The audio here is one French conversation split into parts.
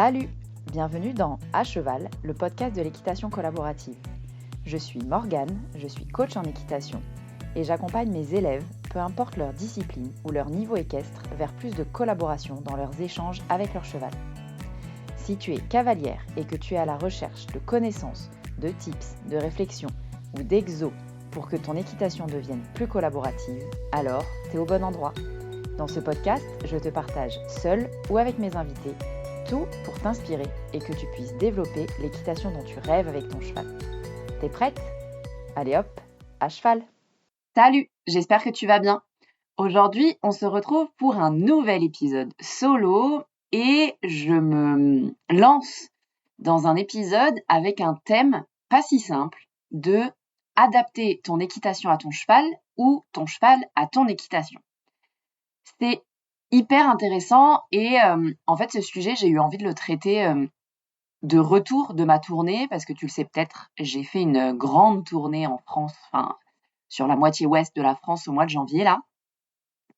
Salut! Bienvenue dans À Cheval, le podcast de l'équitation collaborative. Je suis Morgane, je suis coach en équitation et j'accompagne mes élèves, peu importe leur discipline ou leur niveau équestre, vers plus de collaboration dans leurs échanges avec leur cheval. Si tu es cavalière et que tu es à la recherche de connaissances, de tips, de réflexions ou d'exos pour que ton équitation devienne plus collaborative, alors tu es au bon endroit. Dans ce podcast, je te partage seule ou avec mes invités tout pour t'inspirer et que tu puisses développer l'équitation dont tu rêves avec ton cheval. T'es prête ? Allez hop, à cheval ! Salut, j'espère que tu vas bien. Aujourd'hui, on se retrouve pour un nouvel épisode solo et je me lance dans un épisode avec un thème pas si simple de adapter ton équitation à ton cheval ou ton cheval à ton équitation. C'est hyper intéressant et en fait ce sujet, j'ai eu envie de le traiter de retour de ma tournée parce que tu le sais peut-être, j'ai fait une grande tournée en France, sur la moitié ouest de la France au mois de janvier là.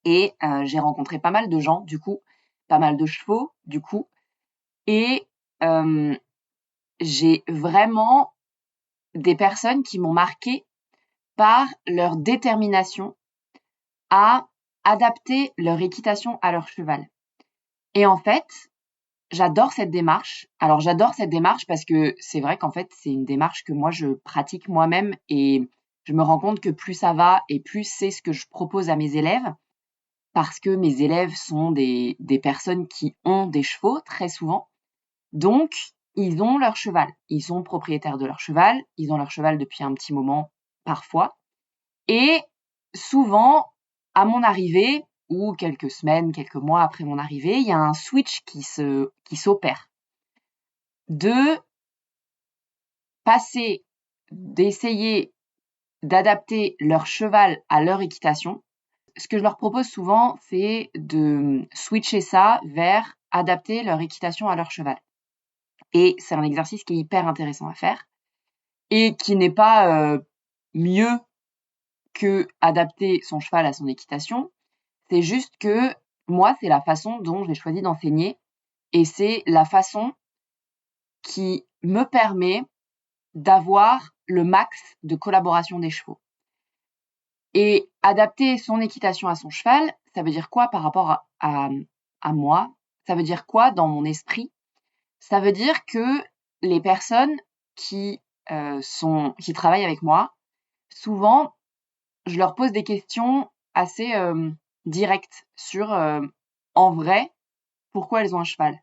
Et j'ai rencontré pas mal de gens du coup, pas mal de chevaux du coup. Et j'ai vraiment des personnes qui m'ont marquée par leur détermination à adapter leur équitation à leur cheval. Et en fait, j'adore cette démarche. Alors j'adore cette démarche parce que c'est vrai qu'en fait, c'est une démarche que moi je pratique moi-même et je me rends compte que plus ça va et plus c'est ce que je propose à mes élèves. Parce que mes élèves sont des personnes qui ont des chevaux très souvent. Donc, ils ont leur cheval. Ils sont propriétaires de leur cheval. Ils ont leur cheval depuis un petit moment, parfois. Et souvent, à mon arrivée, ou quelques semaines, quelques mois après mon arrivée, il y a un switch qui s'opère. De passer, d'essayer d'adapter leur cheval à leur équitation. Ce que je leur propose souvent, c'est de switcher ça vers adapter leur équitation à leur cheval. Et c'est un exercice qui est hyper intéressant à faire et qui n'est pas mieux que adapter son cheval à son équitation. C'est juste que moi, c'est la façon dont j'ai choisi d'enseigner et c'est la façon qui me permet d'avoir le max de collaboration des chevaux. Et adapter son équitation à son cheval, ça veut dire quoi par rapport à moi ? Ça veut dire quoi dans mon esprit ? Ça veut dire que les personnes qui travaillent avec moi, souvent, je leur pose des questions assez directes sur, en vrai, pourquoi elles ont un cheval ?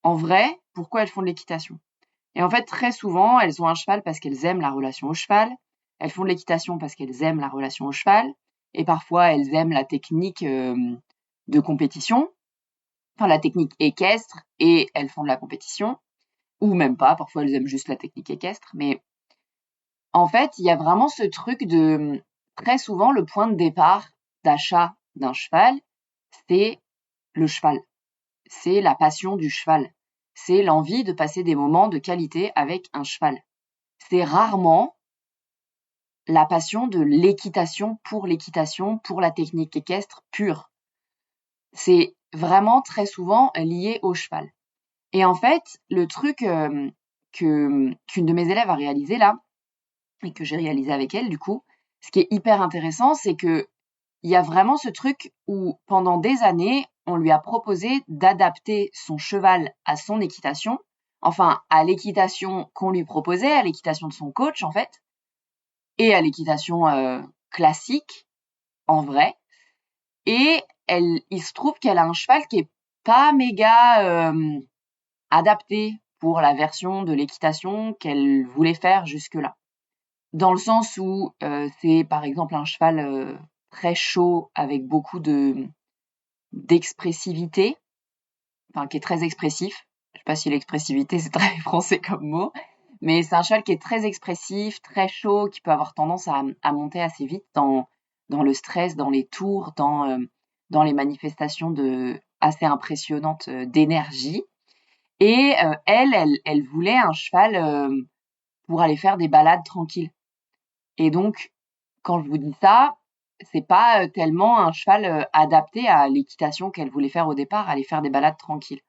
En vrai, pourquoi elles font de l'équitation ? Et en fait, très souvent, elles ont un cheval parce qu'elles aiment la relation au cheval. Elles font de l'équitation parce qu'elles aiment la relation au cheval. Et parfois, elles aiment la technique de compétition, la technique équestre, et elles font de la compétition. Ou même pas, parfois elles aiment juste la technique équestre. Mais en fait, il y a vraiment ce truc de, très souvent, le point de départ d'achat d'un cheval, c'est le cheval. C'est la passion du cheval. C'est l'envie de passer des moments de qualité avec un cheval. C'est rarement la passion de l'équitation, pour la technique équestre pure. C'est vraiment très souvent lié au cheval. Et en fait, le truc qu'une de mes élèves a réalisé là, et que j'ai réalisé avec elle du coup, ce qui est hyper intéressant, c'est que il y a vraiment ce truc où pendant des années, on lui a proposé d'adapter son cheval à son équitation, enfin à l'équitation qu'on lui proposait, à l'équitation de son coach en fait, et à l'équitation classique, en vrai. Et il se trouve qu'elle a un cheval qui est pas méga adapté pour la version de l'équitation qu'elle voulait faire jusque-là. Dans le sens où c'est par exemple un cheval très chaud avec beaucoup d'expressivité, qui est très expressif. Je sais pas si l'expressivité c'est très français comme mot, mais c'est un cheval qui est très expressif, très chaud, qui peut avoir tendance à monter assez vite dans le stress, dans les tours, dans les manifestations assez impressionnantes d'énergie. Et elle voulait un cheval pour aller faire des balades tranquilles. Et donc, quand je vous dis ça, c'est pas tellement un cheval adapté à l'équitation qu'elle voulait faire au départ, aller faire des balades tranquilles.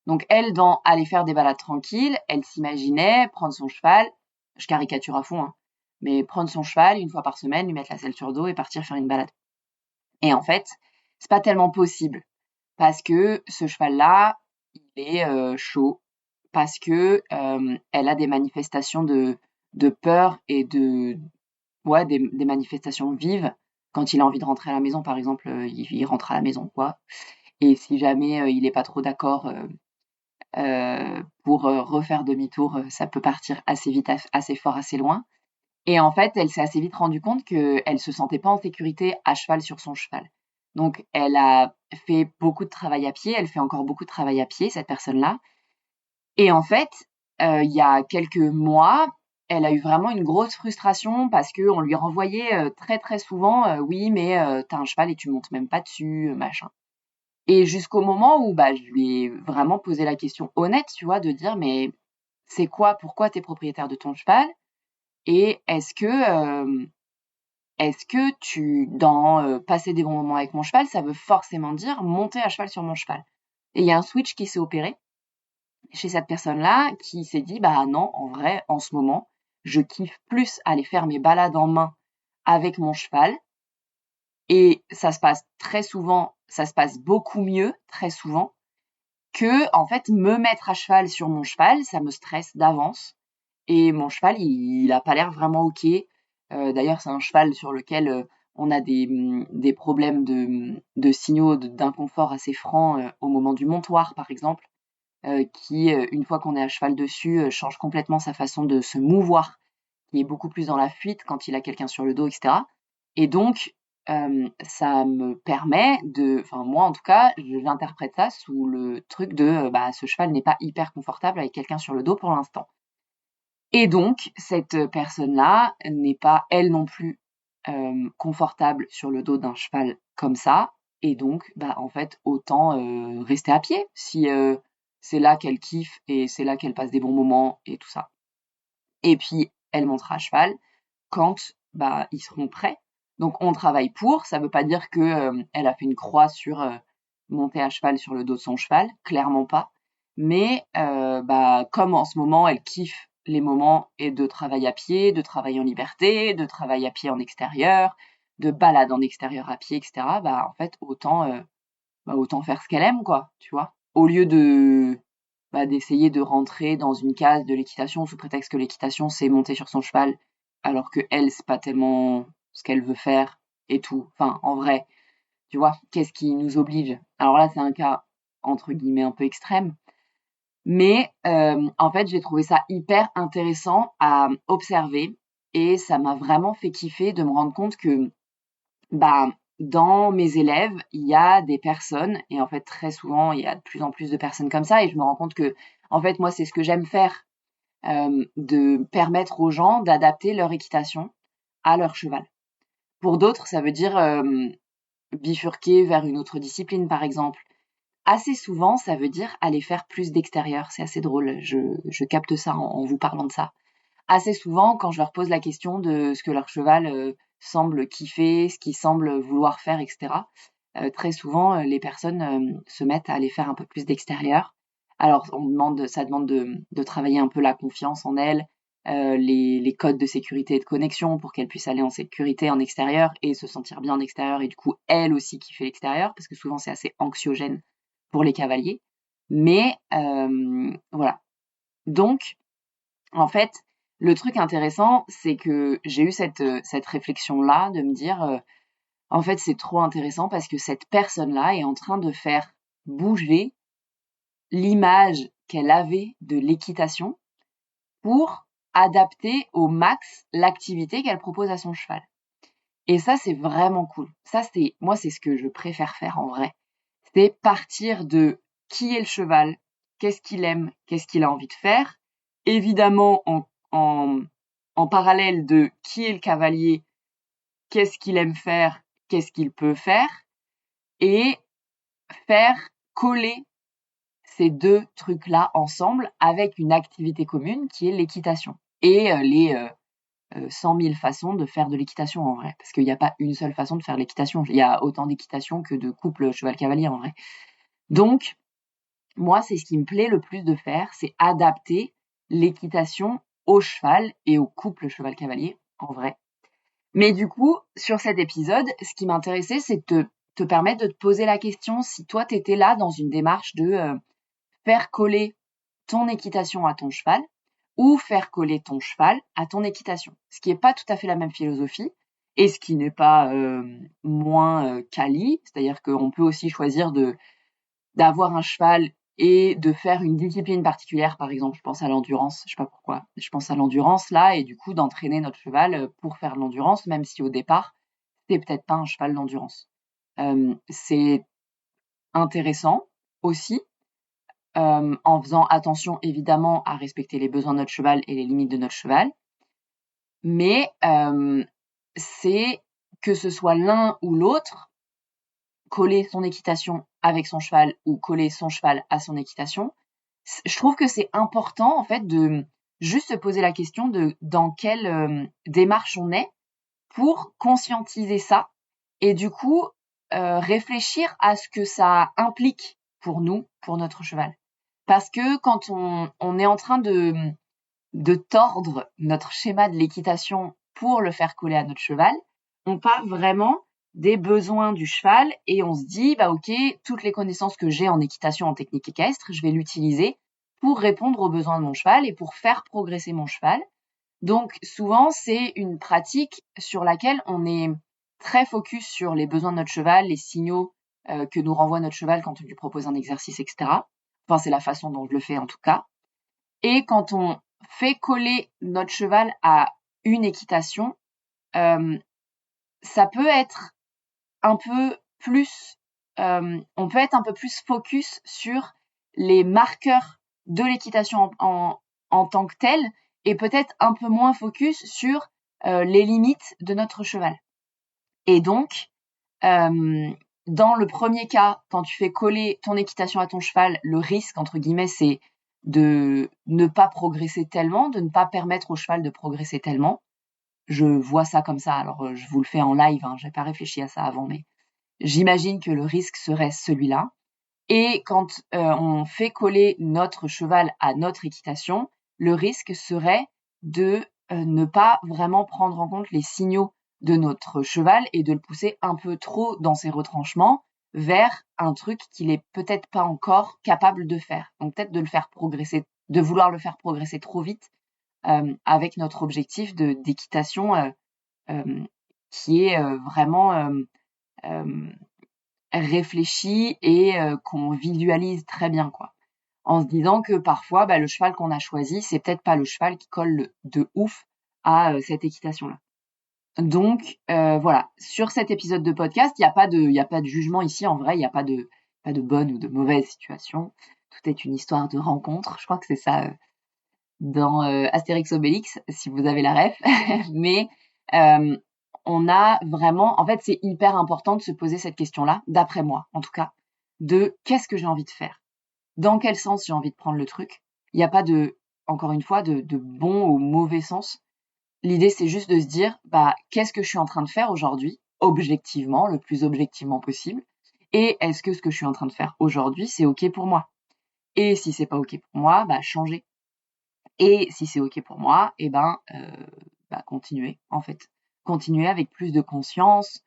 Donc elle, dans aller faire des balades tranquilles, elle s'imaginait prendre son cheval, je caricature à fond, hein, mais prendre son cheval une fois par semaine, lui mettre la selle sur le dos et partir faire une balade. Et en fait, c'est pas tellement possible parce que ce cheval-là, il est chaud, parce que elle a des manifestations de peur et des manifestations vives. Quand il a envie de rentrer à la maison, par exemple, il rentre à la maison, quoi. Et si jamais il est pas trop d'accord pour refaire demi-tour, ça peut partir assez vite, assez fort, assez loin. Et en fait, elle s'est assez vite rendue compte qu'elle se sentait pas en sécurité à cheval sur son cheval. Donc, elle a fait beaucoup de travail à pied. Elle fait encore beaucoup de travail à pied, cette personne-là. Et en fait, il y a quelques mois, elle a eu vraiment une grosse frustration parce qu'on lui renvoyait très très souvent oui, mais t'as un cheval et tu montes même pas dessus, machin. Et jusqu'au moment où je lui ai vraiment posé la question honnête, tu vois, de dire mais c'est quoi, pourquoi t'es propriétaire de ton cheval? Et est-ce que dans passer des bons moments avec mon cheval, ça veut forcément dire monter à cheval sur mon cheval? Et il y a un switch qui s'est opéré chez cette personne-là qui s'est dit bah non, en vrai, en ce moment, je kiffe plus aller faire mes balades en main avec mon cheval. Et ça se passe très souvent, ça se passe beaucoup mieux, très souvent, que en fait me mettre à cheval sur mon cheval, ça me stresse d'avance. Et mon cheval, il a pas l'air vraiment ok. D'ailleurs, c'est un cheval sur lequel on a des problèmes de signaux d'inconfort assez francs au moment du montoir, par exemple, qui, une fois qu'on est à cheval dessus, change complètement sa façon de se mouvoir, qui est beaucoup plus dans la fuite quand il a quelqu'un sur le dos, etc. Et donc, ça me permet enfin moi en tout cas, j'interprète ça sous le truc de ce cheval n'est pas hyper confortable avec quelqu'un sur le dos pour l'instant. Et donc, cette personne-là n'est pas, elle non plus, confortable sur le dos d'un cheval comme ça. Et donc, en fait, autant rester à pied si c'est là qu'elle kiffe et c'est là qu'elle passe des bons moments et tout ça. Et puis, elle montera à cheval quand ils seront prêts. Donc, on travaille pour. Ça veut pas dire que elle a fait une croix sur monter à cheval sur le dos de son cheval, clairement pas. Mais comme en ce moment, elle kiffe les moments et de travail à pied, de travail en liberté, de travail à pied en extérieur, de balade en extérieur à pied, etc. En fait, autant faire ce qu'elle aime, quoi, tu vois. Au lieu d'essayer de rentrer dans une case de l'équitation sous prétexte que l'équitation c'est monter sur son cheval, alors que elle c'est pas tellement ce qu'elle veut faire et tout. Enfin, en vrai, tu vois, qu'est-ce qui nous oblige? Alors là, c'est un cas entre guillemets un peu extrême, mais en fait, j'ai trouvé ça hyper intéressant à observer et ça m'a vraiment fait kiffer de me rendre compte que dans mes élèves, il y a des personnes et en fait très souvent, il y a de plus en plus de personnes comme ça et je me rends compte que en fait moi c'est ce que j'aime faire, de permettre aux gens d'adapter leur équitation à leur cheval. Pour d'autres, ça veut dire bifurquer vers une autre discipline par exemple. Assez souvent, ça veut dire aller faire plus d'extérieur. C'est assez drôle, je capte ça en vous parlant de ça. Assez souvent, quand je leur pose la question de ce que leur cheval semble kiffer, ce qu'il semble vouloir faire, etc., très souvent, les personnes se mettent à aller faire un peu plus d'extérieur. Alors, ça demande de travailler un peu la confiance en elles, les codes de sécurité et de connexion pour qu'elles puissent aller en sécurité en extérieur et se sentir bien en extérieur et du coup, elles aussi kiffer l'extérieur, parce que souvent, c'est assez anxiogène pour les cavaliers. Mais voilà. Donc, en fait, le truc intéressant, c'est que j'ai eu cette réflexion-là de me dire, en fait, c'est trop intéressant parce que cette personne-là est en train de faire bouger l'image qu'elle avait de l'équitation pour adapter au max l'activité qu'elle propose à son cheval. Et ça, c'est vraiment cool. Ça, moi, c'est ce que je préfère faire en vrai. C'est partir de qui est le cheval, qu'est-ce qu'il aime, qu'est-ce qu'il a envie de faire. Évidemment, en parallèle de qui est le cavalier, qu'est-ce qu'il aime faire, qu'est-ce qu'il peut faire, et faire coller ces deux trucs-là ensemble avec une activité commune qui est l'équitation. Et les 100 000 façons de faire de l'équitation en vrai. Parce qu'il n'y a pas une seule façon de faire l'équitation. Il y a autant d'équitation que de couple cheval-cavalier en vrai. Donc, moi, c'est ce qui me plaît le plus de faire, c'est adapter l'équitation au cheval et au couple cheval-cavalier, en vrai. Mais du coup, sur cet épisode, ce qui m'intéressait, c'est de te permettre de te poser la question si toi, tu étais là dans une démarche de faire coller ton équitation à ton cheval ou faire coller ton cheval à ton équitation. Ce qui n'est pas tout à fait la même philosophie et ce qui n'est pas moins quali. C'est-à-dire qu'on peut aussi choisir d'avoir un cheval et de faire une discipline particulière. Par exemple, je pense à l'endurance, je sais pas pourquoi. Je pense à l'endurance là et du coup d'entraîner notre cheval pour faire l'endurance, même si au départ, c'est peut-être pas un cheval d'endurance. C'est intéressant aussi, en faisant attention évidemment à respecter les besoins de notre cheval et les limites de notre cheval. Mais c'est que ce soit l'un ou l'autre, coller son équitation avec son cheval ou coller son cheval à son équitation, je trouve que c'est important en fait de juste se poser la question de dans quelle démarche on est pour conscientiser ça et du coup réfléchir à ce que ça implique pour nous, pour notre cheval. Parce que quand on est en train de tordre notre schéma de l'équitation pour le faire coller à notre cheval, on part vraiment des besoins du cheval et on se dit, bah ok, toutes les connaissances que j'ai en équitation, en technique équestre, je vais l'utiliser pour répondre aux besoins de mon cheval et pour faire progresser mon cheval. Donc souvent, c'est une pratique sur laquelle on est très focus sur les besoins de notre cheval, les signaux que nous renvoie notre cheval quand on lui propose un exercice, etc. Enfin, c'est la façon dont je le fais en tout cas. Et quand on fait coller notre cheval à une équitation, ça peut être un peu plus, on peut être un peu plus focus sur les marqueurs de l'équitation en tant que telle et peut-être un peu moins focus sur les limites de notre cheval. Et donc, dans le premier cas, quand tu fais coller ton équitation à ton cheval, le risque, entre guillemets, c'est de ne pas progresser tellement, de ne pas permettre au cheval de progresser tellement. Je vois ça comme ça, alors je vous le fais en live, hein, j'ai pas réfléchi à ça avant, mais j'imagine que le risque serait celui-là. Et quand on fait coller notre cheval à notre équitation, le risque serait de ne pas vraiment prendre en compte les signaux de notre cheval et de le pousser un peu trop dans ses retranchements vers un truc qu'il est peut-être pas encore capable de faire. Donc peut-être de le faire progresser, de vouloir le faire progresser trop vite avec notre objectif d'équitation qui est vraiment réfléchi et qu'on visualise très bien, quoi. En se disant que parfois, le cheval qu'on a choisi, c'est peut-être pas le cheval qui colle de ouf à cette équitation-là. Donc voilà, sur cet épisode de podcast, il y a pas de jugement ici. En vrai, il y a pas de bonne ou de mauvaise situation. Tout est une histoire de rencontre. Je crois que c'est ça dans Astérix Obélix, si vous avez la ref. Mais on a vraiment, en fait, c'est hyper important de se poser cette question-là, d'après moi, en tout cas, de qu'est-ce que j'ai envie de faire, dans quel sens j'ai envie de prendre le truc. Il n'y a pas encore une fois, de bon ou mauvais sens. L'idée, c'est juste de se dire, qu'est-ce que je suis en train de faire aujourd'hui, objectivement, le plus objectivement possible, et est-ce que ce que je suis en train de faire aujourd'hui, c'est OK pour moi? Et si c'est pas OK pour moi, changer. Et si c'est OK pour moi, continuer, en fait. Continuer avec plus de conscience,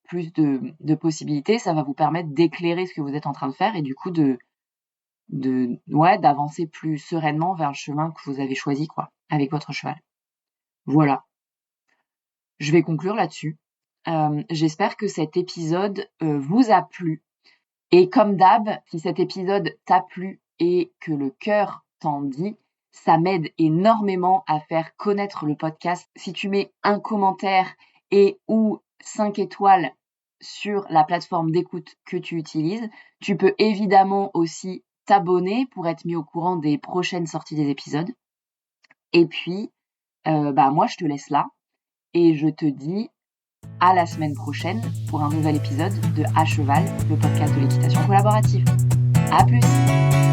plus de possibilités. Ça va vous permettre d'éclairer ce que vous êtes en train de faire et du coup d'avancer plus sereinement vers le chemin que vous avez choisi, quoi, avec votre cheval. Voilà. Je vais conclure là-dessus. J'espère que cet épisode vous a plu. Et comme d'hab, si cet épisode t'a plu et que le cœur t'en dit, ça m'aide énormément à faire connaître le podcast. Si tu mets un commentaire et ou 5 étoiles sur la plateforme d'écoute que tu utilises, tu peux évidemment aussi t'abonner pour être mis au courant des prochaines sorties des épisodes. Et puis, moi, je te laisse là et je te dis à la semaine prochaine pour un nouvel épisode de À Cheval, le podcast de l'équitation collaborative. À plus!